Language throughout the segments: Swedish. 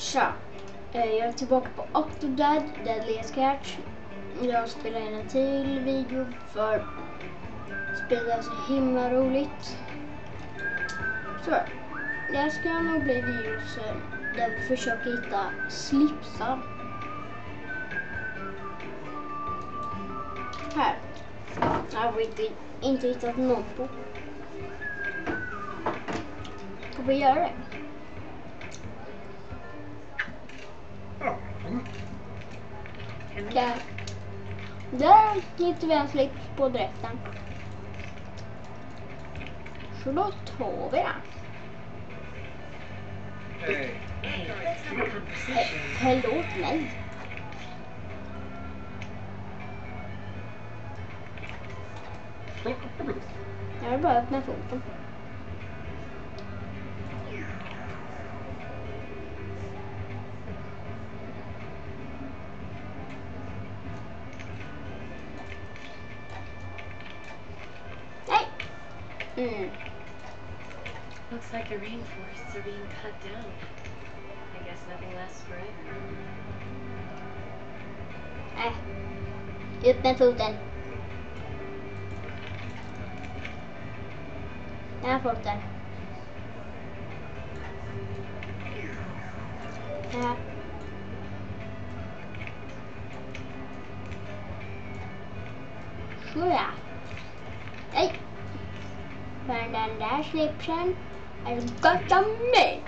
Tja, jag är tillbaka på Octodad, Deadly Sketch. Jag spelar in en till video för spelet är så himla roligt. Så, det ska nog bli videos där vi försöker hitta slipsar. Här. Jag har inte hittat någon på. Ska vi göra det? Där hittar vi en slips på dräkten. Så då tar vi den. Förlåt mig. Jag vill bara öppna foten. Looks like the rainforests are being cut down. I guess nothing lasts forever. Upp med foten. Den här foten. Här. Såja. Nej. För den där slipsen är gott om mig.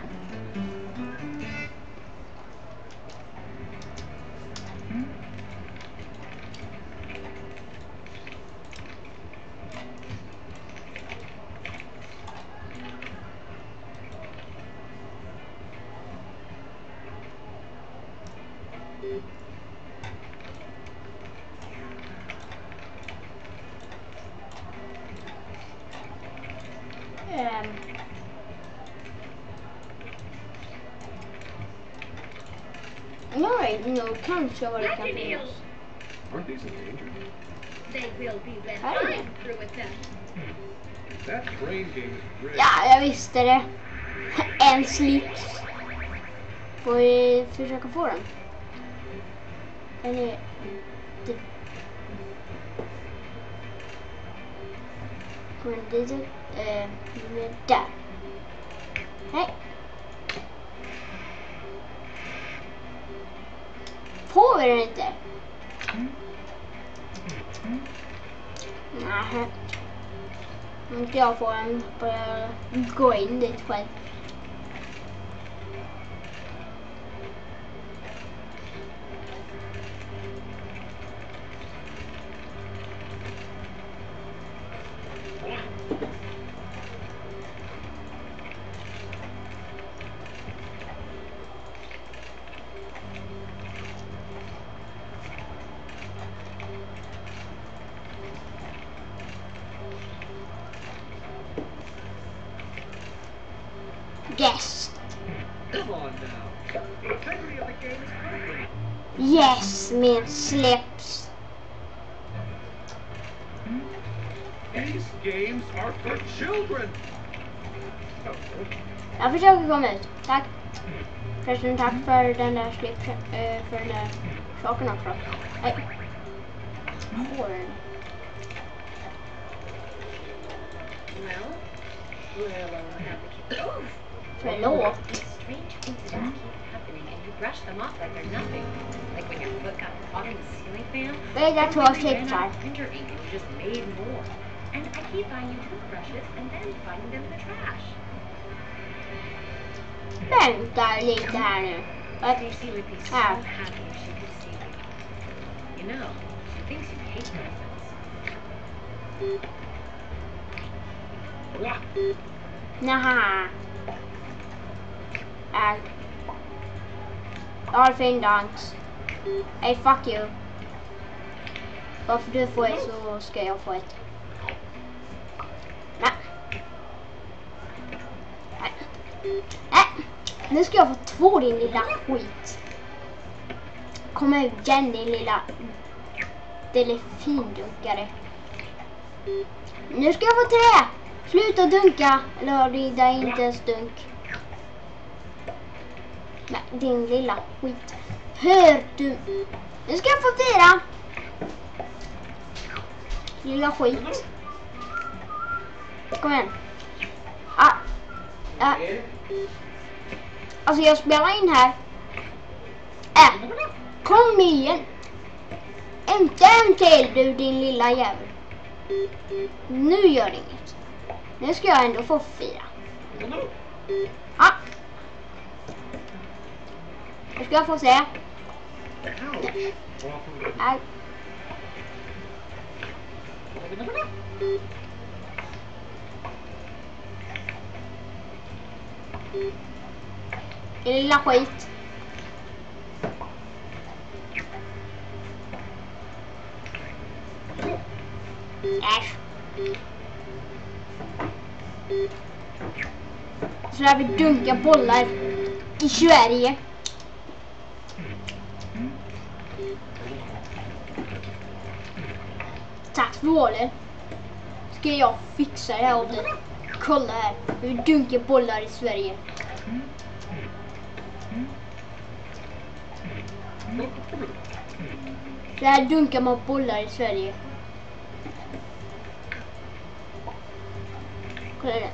Nej, nog kanske vad det kan finnas. Aren't these endangered? They will be when Här är I'm through with them. That train game is rigged. Ja, jag visste det. En slips. Får vi försöka få den? Den är... Kommer den dit? Där. Nej. Får vi den inte? Nej. Inte jag får den. Börja gå in dit själv. Yes. Come on now. The integrity of the game is critical. Yes, min slips. These games are for children. Jag försöker komma ut. Tack. Förresten, tack för den där slipsen. För den där saken också. Nej. Horn. Förlåt. These strange incidents keep happening and you brush them off like they're nothing. Like when your foot got caught in the ceiling fan. Vad är det två Or when you ran slipsar? out of printer ink and you just made more. And I keep buying you toothbrushes and then finding them in the trash. Vänta lite här nu. Stacy would be so Ah. happy if she could see you. You know, she thinks you hate presents. Naha. All fin dans. Hey, fuck you. Varför du får ett så ska jag få ett. Nej. Nu ska jag få två din lilla skit. Kom ut igen din lilla delfindunkare. Nu ska jag få 3. Sluta dunka. Eller det är inte ens dunk. Nej, din lilla skit. Hör du? Nu ska jag få fira. Lilla skit. Kom igen. Alltså jag spelar in här. Kom igen. Inte en till du din lilla jävel. Nu gör det inget. Nu ska jag ändå få fira. Nu ska jag få se. Nej. Lilla skit. Äsch. Så där vi dunkar bollar i Sverige. Tack för målen. Ska jag fixa det här åt dig. Kolla här. Vi dunkar bollar i Sverige. Så här dunkar man bollar i Sverige. Kolla det.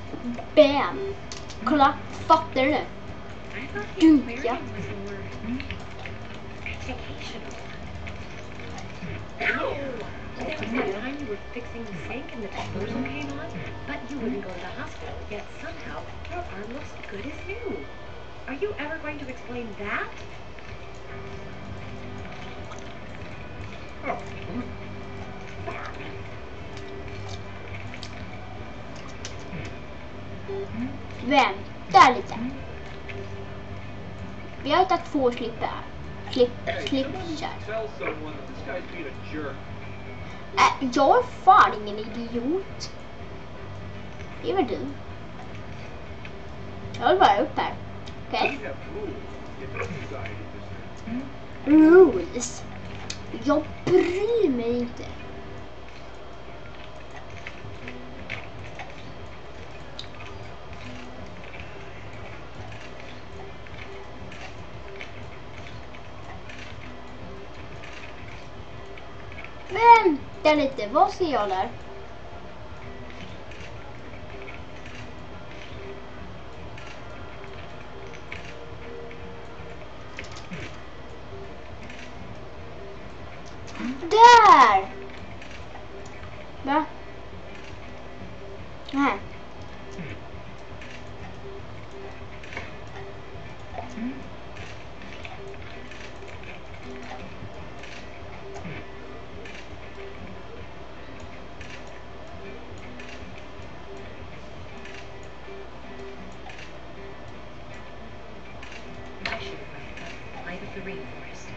Bam. Kolla. Fattar du nu? Dunka. There was that time you were fixing the sink and the disposal came on, but you wouldn't go to the hospital, yet somehow your arm looks good as new. Are you ever going to explain that? Vänta lite. Vi har hittat 2 slipper. Slipsar. Jag är fan ingen idiot. Det är väl du. Jag vill bara upp här. Okej? Rules. Jag bryr mig inte. Vänta lite, vad ser jag där? Där! Va? Nej. The rainforest.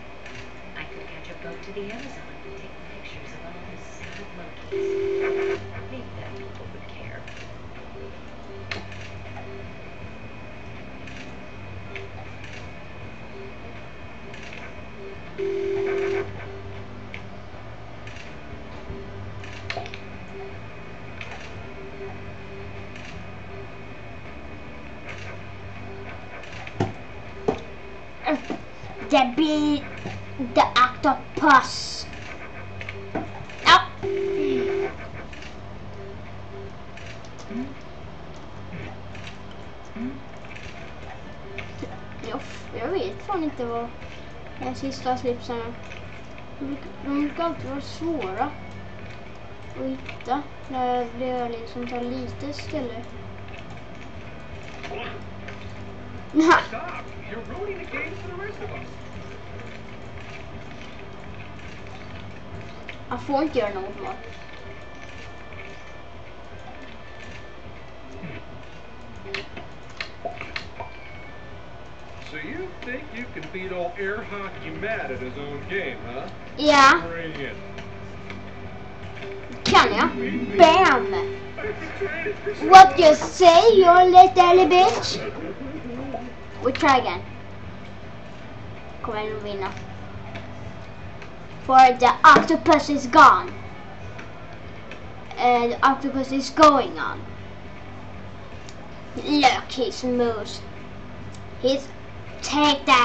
I could catch a boat to the Amazon and take pictures of all the sad monkeys. Maybe then people would care. Det blir the octopus. Ja. Jag vet fan inte vad de sista slipsarna. De brukar alltid vara svåra att hitta när det liksom tar lite ställe. You're ruining the game for the rest of us. Jag får inte göra något mer. So you think you can beat old air hockey Matt at his own game, huh? Ja. Bring it. Kan jag? Bam! What you say, you little bitch? We try again. Kommer att vinna. For the octopus is gone. The octopus is going on. Look, his moves. He's Take that.